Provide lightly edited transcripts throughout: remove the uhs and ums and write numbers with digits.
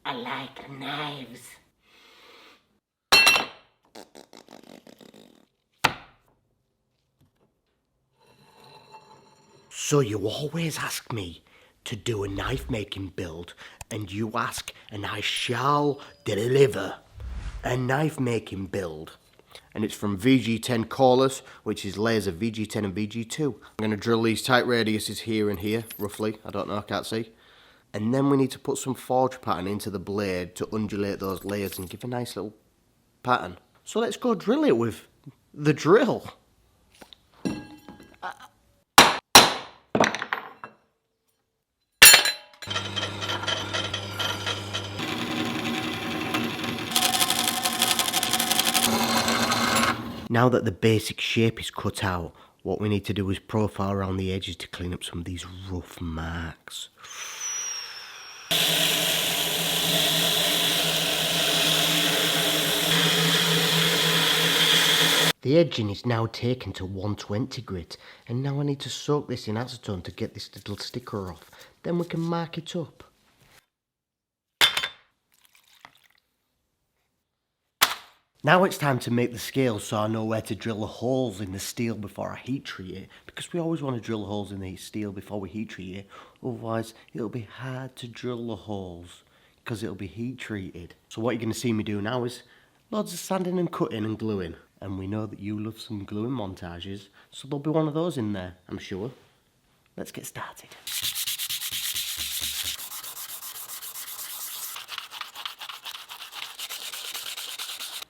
I like knives. So you always ask me to do a knife making build, and you ask and I shall deliver a knife making build. And it's from VG10 Kouls, which is layers of VG10 and VG2. I'm going to drill these tight radiuses here and here, roughly. I don't know, I can't see. And then we need to put some forge pattern into the blade to undulate those layers and give a nice little pattern. So let's go drill it with the drill. Now that the basic shape is cut out, what we need to do is profile around the edges to clean up some of these rough marks. The edging is now taken to 120 grit, and now I need to soak this in acetone to get this little sticker off. Then we can mark it up. Now it's time to make the scale so I know where to drill the holes in the steel before I heat treat it, because we always want to drill holes in the steel before we heat treat it, otherwise it'll be hard to drill the holes because it'll be heat treated. So what you're going to see me do now is loads of sanding and cutting and gluing, and we know that you love some gluing montages, so there'll be one of those in there, I'm sure. Let's get started.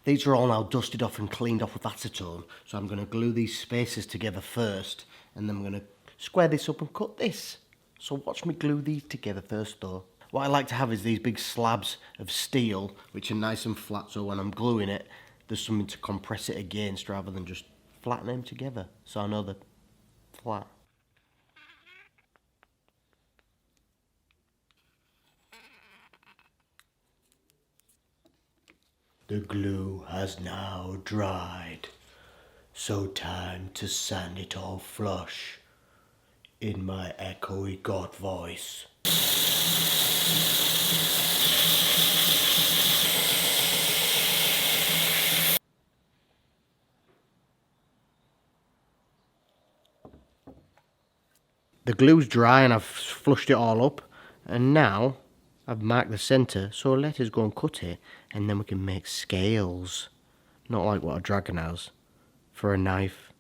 These are all now dusted off and cleaned off with acetone, so I'm going to glue these spaces together first, and then I'm going to square this up and cut this. So watch me glue these together first though. What I like to have is these big slabs of steel, which are nice and flat, so when I'm gluing it, there's something to compress it against rather than just flatten them together, so I know they're flat. The glue has now dried, so time to sand it all flush in my echoey god voice. The glue's dry and I've flushed it all up, and now I've marked the centre, so let us go and cut it, and then we can make scales. Not like what a dragon has, for a knife,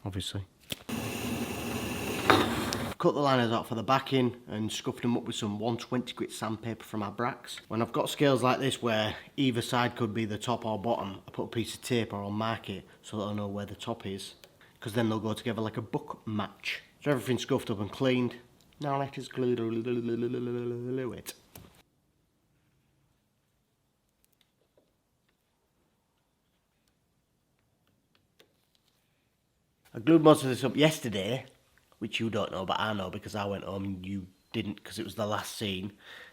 obviously. Cut the liners out for the backing and scuffed them up with some 120 grit sandpaper from Abrax. When I've got scales like this where either side could be the top or bottom, I put a piece of tape or I'll mark it so that I'll know where the top is, because then they'll go together like a book match. So everything's scuffed up and cleaned. Now let us glue it. I glued most of this up yesterday, which you don't know, but I know because I went home and you didn't because it was the last scene.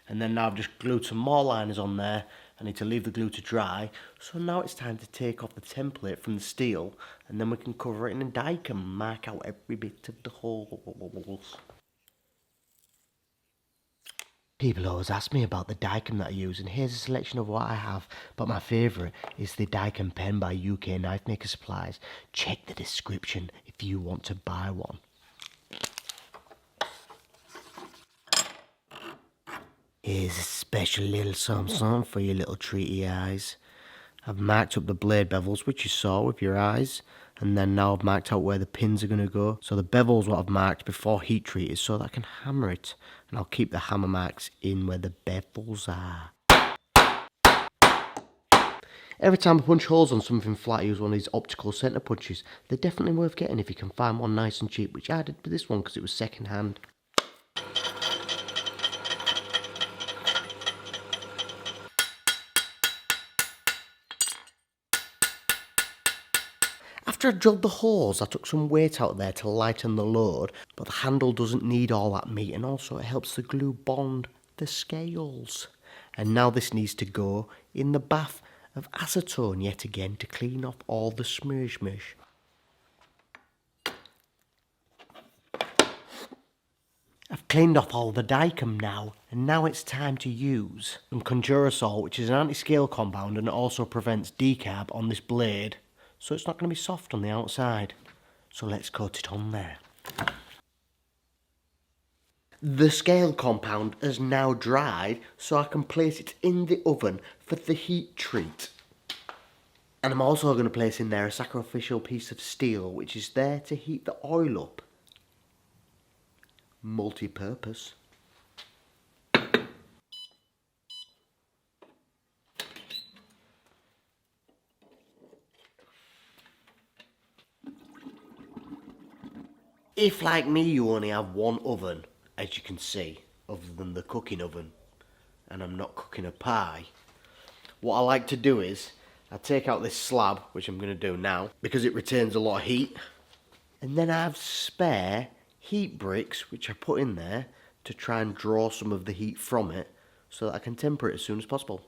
And then now I've just glued some more liners on there. I need to leave the glue to dry. So now it's time to take off the template from the steel, and then we can cover it in a dike and mark out every bit of the holes. People always ask me about the Dicam that I use, and here's a selection of what I have, but my favourite is the Dicam pen by UK Knife Maker Supplies. Check the description if you want to buy one. Here's a special little something for your little treaty eyes. I've marked up the blade bevels, which you saw with your eyes, and then now I've marked out where the pins are going to go. So the bevel's what I've marked before heat treated so that I can hammer it, and I'll keep the hammer marks in where the bevels are. Every time I punch holes on something flat, I use one of these optical centre punches. They're definitely worth getting if you can find one nice and cheap, which I did with this one because it was second hand. After I drilled the holes, I took some weight out there to lighten the load, but the handle doesn't need all that meat, and also it helps the glue bond the scales. And now this needs to go in the bath of acetone yet again to clean off all the smush. I've cleaned off all the dicum now, and now it's time to use some Conjura salt, which is an anti-scale compound and it also prevents decarb on this blade, so it's not going to be soft on the outside. So let's coat it on there. The scale compound has now dried, so I can place it in the oven for the heat treat. And I'm also going to place in there a sacrificial piece of steel, which is there to heat the oil up. Multi-purpose. If, like me, you only have one oven, as you can see, other than the cooking oven, and I'm not cooking a pie, what I like to do is, I take out this slab, which I'm going to do now, because it retains a lot of heat, and then I have spare heat bricks, which I put in there to try and draw some of the heat from it, so that I can temper it as soon as possible.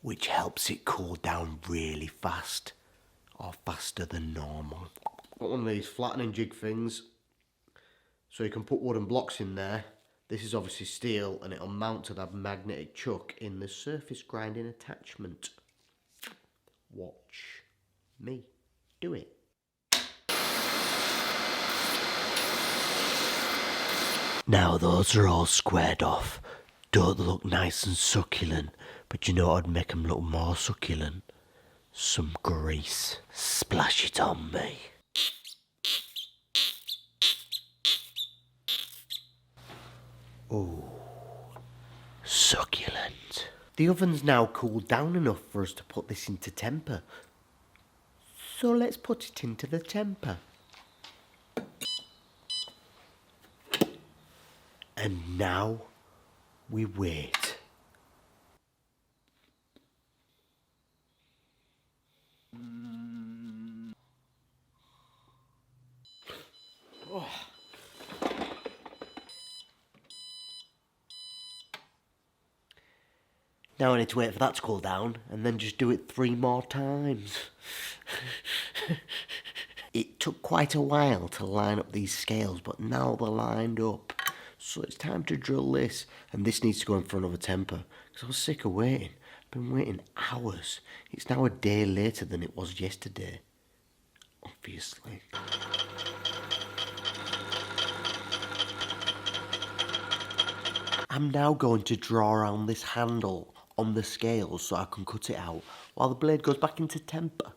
Which helps it cool down really fast, or faster than normal. Got one of these flattening jig things, so you can put wooden blocks in there. This is obviously steel, and it'll mount to that magnetic chuck in the surface grinding attachment. Watch me do it. Now those are all squared off. Don't look nice and succulent, but you know what would make them look more succulent? Some grease. Splash it on me. Ooh, succulent. The oven's now cooled down enough for us to put this into temper. So let's put it into the temper. And now we wait. Oh. Now I need to wait for that to cool down and then just do it 3 more times. It took quite a while to line up these scales, but now they're lined up. So it's time to drill this, and this needs to go in for another temper, because I was sick of waiting. I've been waiting hours. It's now a day later than it was yesterday. Obviously. I'm now going to draw around this handle on the scales so I can cut it out while the blade goes back into temper.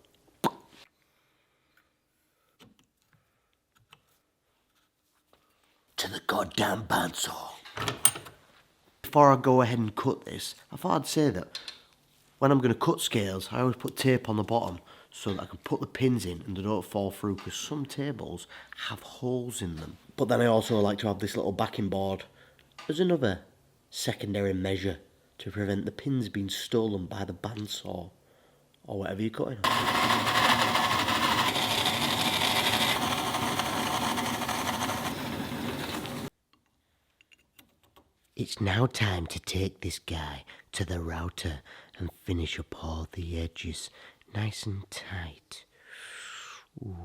To the goddamn bandsaw. Before I go ahead and cut this, I thought I'd say that when I'm going to cut scales, I always put tape on the bottom so that I can put the pins in and they don't fall through, because some tables have holes in them. But then I also like to have this little backing board as another secondary measure to prevent the pins being stolen by the bandsaw or whatever you're cutting on. It's now time to take this guy to the router and finish up all the edges nice and tight. Ooh.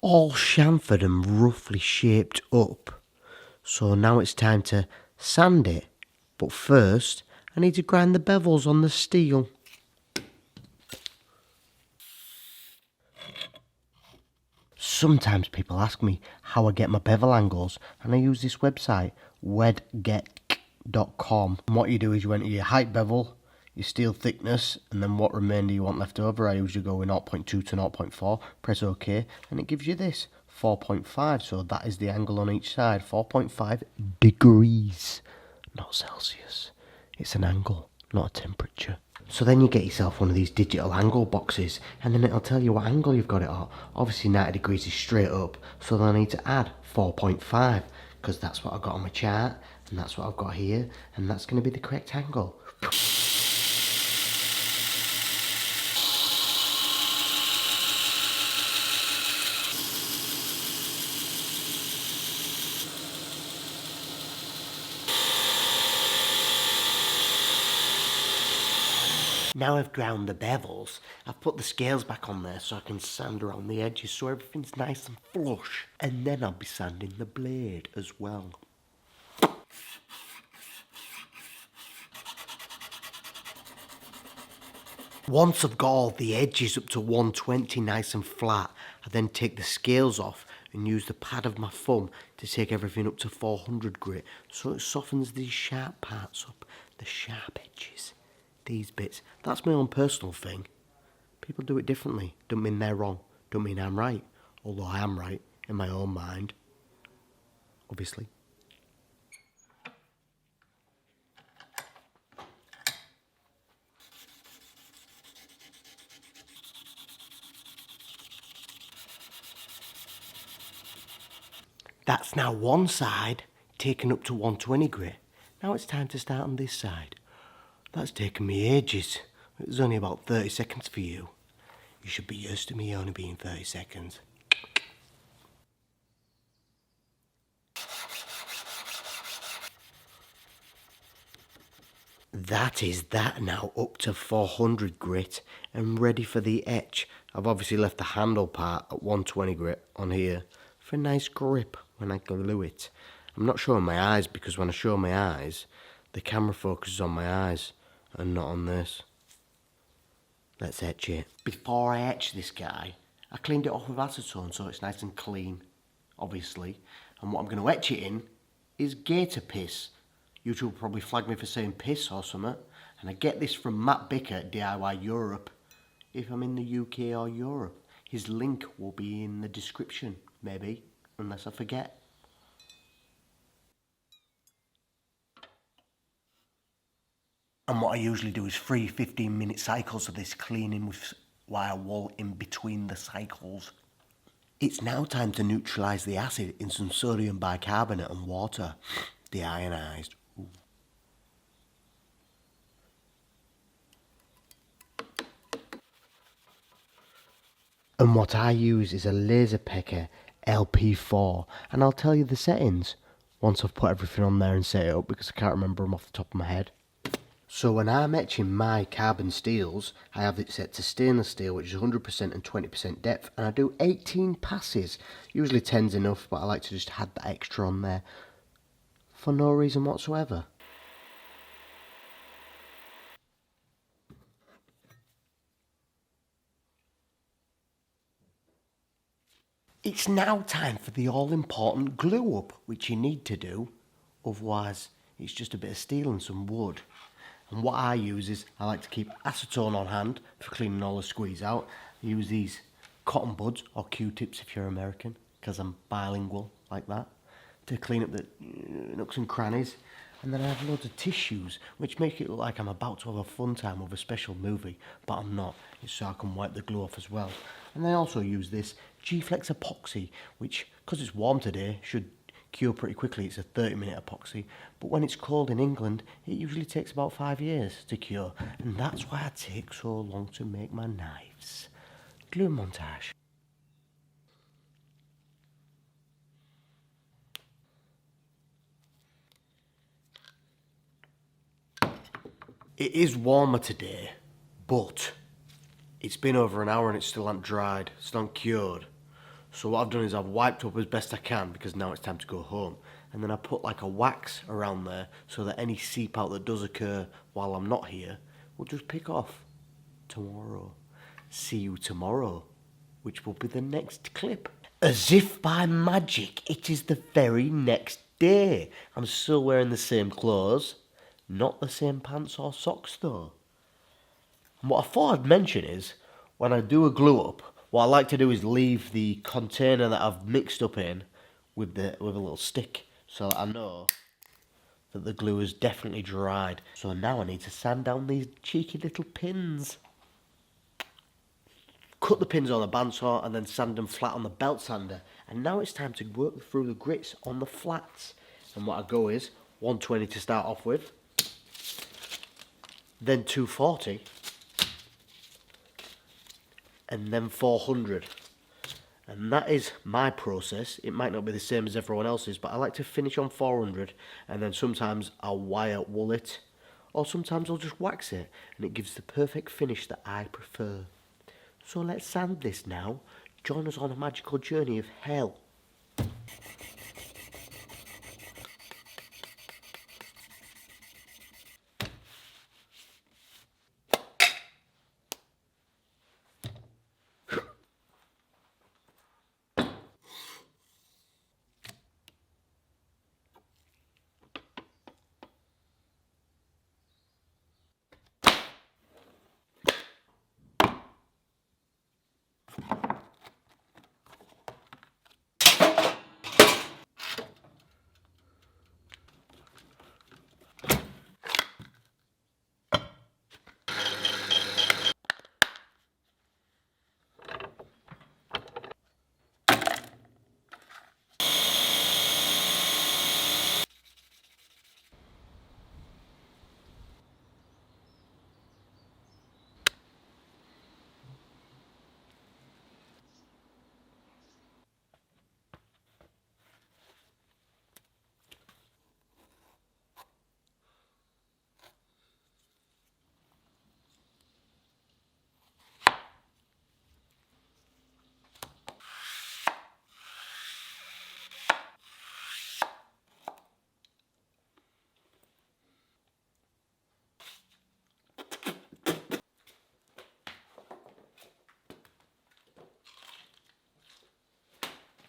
All chamfered and roughly shaped up. So now it's time to sand it. But first, I need to grind the bevels on the steel. Sometimes people ask me how I get my bevel angles, and I use this website, wedget.com. And what you do is you enter your height bevel, your steel thickness, and then what remainder you want left over. I usually go with 0.2 to 0.4, press OK, and it gives you this, 4.5, so that is the angle on each side, 4.5 degrees, not Celsius. It's an angle, not a temperature. So then you get yourself one of these digital angle boxes, and then it'll tell you what angle you've got it at. Obviously 90 degrees is straight up, so then I need to add 4.5, because that's what I've got on my chart, and that's what I've got here, and that's going to be the correct angle. . Now I've ground the bevels, I've put the scales back on there so I can sand around the edges so everything's nice and flush. And then I'll be sanding the blade as well. Once I've got all the edges up to 120 nice and flat, I then take the scales off and use the pad of my thumb to take everything up to 400 grit so it softens these sharp parts up, the sharp edges, these bits. That's my own personal thing. People do it differently. Don't mean they're wrong, don't mean I'm right, although I am right in my own mind, obviously. That's now one side taken up to 120 grit. Now it's time to start on this side. That's taken me ages. It was only about 30 seconds for you. You should be used to me only being 30 seconds. That is that now up to 400 grit and ready for the etch. I've obviously left the handle part at 120 grit on here for a nice grip when I glue it. I'm not showing my eyes because when I show my eyes, the camera focuses on my eyes and not on this. Let's etch it. Before I etch this guy, I cleaned it off with acetone so it's nice and clean, obviously. And what I'm going to etch it in is gator piss. YouTube will probably flag me for saying piss or something. And I get this from Matt Bikker, DIY Europe. If I'm in the UK or Europe, his link will be in the description, maybe, unless I forget. And what I usually do is 3 15-minute cycles of this cleaning with wire wool in between the cycles. It's now time to neutralise the acid in some sodium bicarbonate and water, deionised. And what I use is a Laserpecker LP4, and I'll tell you the settings once I've put everything on there and set it up because I can't remember them off the top of my head. So when I'm etching my carbon steels, I have it set to stainless steel, which is 100% and 20% depth, and I do 18 passes. Usually 10's enough, but I like to just add that extra on there for no reason whatsoever. It's now time for the all-important glue up, which you need to do, otherwise it's just a bit of steel and some wood. And what I use is, I like to keep acetone on hand for cleaning all the squeeze out. I use these cotton buds, or Q-tips if you're American, because I'm bilingual like that, to clean up the nooks and crannies. And then I have loads of tissues, which make it look like I'm about to have a fun time with a special movie, but I'm not. It's so I can wipe the glue off as well. And I also use this G-Flex epoxy, which, because it's warm today, should cure pretty quickly. It's a 30-minute epoxy, but when it's cold in England, it usually takes about 5 years to cure, and that's why I take so long to make my knives. Glue montage. It is warmer today, but it's been over an hour and it still hasn't dried, it's not cured. So what I've done is I've wiped up as best I can because now it's time to go home. And then I put like a wax around there so that any seep out that does occur while I'm not here will just pick off. Tomorrow. See you tomorrow, which will be the next clip. As if by magic, it is the very next day. I'm still wearing the same clothes, not the same pants or socks though. And what I thought I'd mention is, when I do a glue up, what I like to do is leave the container that I've mixed up in with a little stick so that I know that the glue is definitely dried. So now I need to sand down these cheeky little pins. Cut the pins on the bandsaw and then sand them flat on the belt sander. And now it's time to work through the grits on the flats. And what I go is 120 to start off with, then 240. And then 400. And that is my process. It might not be the same as everyone else's, but I like to finish on 400, and then sometimes I'll wire wool it, or sometimes I'll just wax it and it gives the perfect finish that I prefer. So let's sand this now. Join us on a magical journey of hell.